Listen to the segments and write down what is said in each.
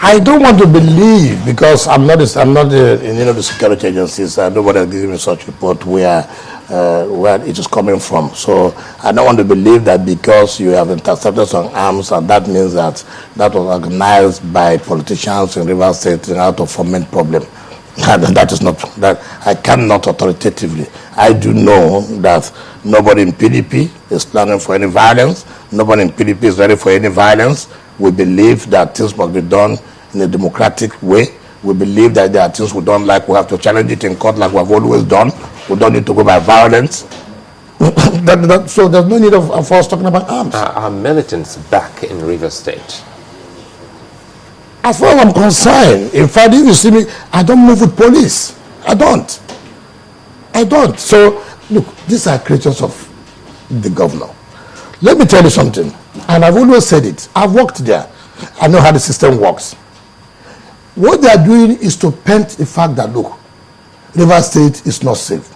I don't want to believe, because I'm not in the security agencies. Nobody has given me such report where it is coming from. So I don't want to believe that because you have intercepted some arms, and that means that was organized by politicians in Rivers State in order to foment problem. That is not, that I cannot authoritatively. I do know that nobody in PDP is planning for any violence. Nobody in PDP is ready for any violence. We believe that things must be done in a democratic way. We believe that there are things we don't like. We have to challenge it in court like we have always done. We don't need to go by violence. So there's no need of us talking about arms. Are militants back in Rivers State? As far as I'm concerned, in fact, if you see me, I don't move with police. I don't. So, look, these are creatures of the governor. Let me tell you something, and I've always said it. I've worked there. I know how the system works. What they are doing is to paint the fact that, look, Rivers State is not safe.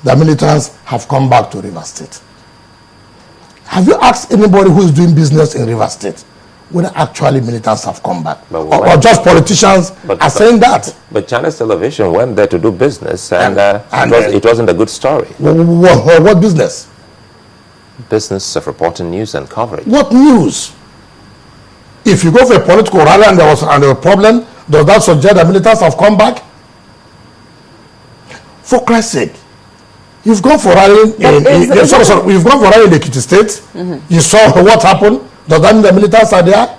The militants have come back to Rivers State. Have you asked anybody who is doing business in Rivers State whether actually militants have come back? Or just politicians are saying that? But Channels Television went there to do business, and it wasn't a good story. What business? Business of reporting news and coverage. What news? If you go for a political rally and there was a problem, does that suggest that militants have come back? For Christ's sake, you've gone for rally you've gone for rally in the Ekiti State. You saw what happened. Does that mean the militants are there?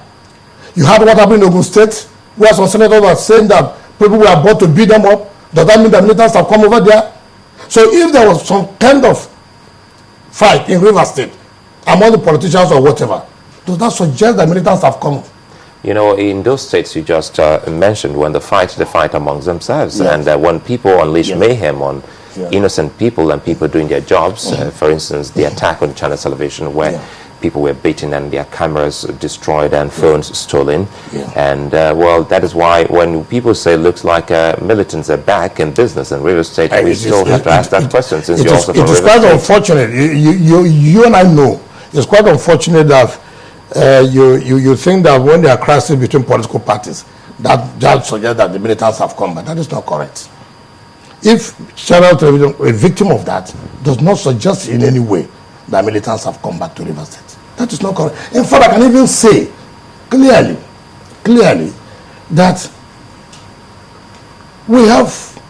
You heard what happened in Ogun State, where some senators were saying that people were about to beat them up. Does that mean the militants have come over there? So if there was some kind of fight in Rivers State among the politicians or whatever, does that suggest that militants have come? You know, in those states you just mentioned, when they fight amongst themselves. Yes. And when people unleash mayhem on innocent people and people doing their jobs, for instance, the attack on Channel Television where people were beaten and their cameras destroyed and phones stolen. And, well, that is why when people say it looks like militants are back in business in Rivers State, we still have to ask that question, since you're also from Rivers State. It is quite unfortunate. You and I know. It's quite unfortunate that you think that when there are crises between political parties, that suggests that the militants have come back. That is not correct. If Channel Television, a victim of that, does not suggest in any way that militants have come back to Rivers State, that is not correct. In fact, I can even say clearly that we have,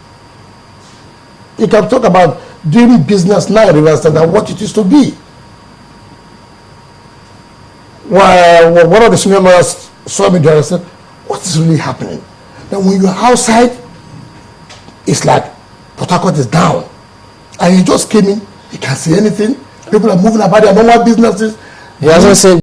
you can talk about doing business now in Rivers State and what it is to be. Well, one of the senior lawyers saw me there and said, what is really happening? Then when you're outside, it's like Port Harcourt is down. And he just came in, he can't see anything. People are moving about their normal businesses. He hasn't seen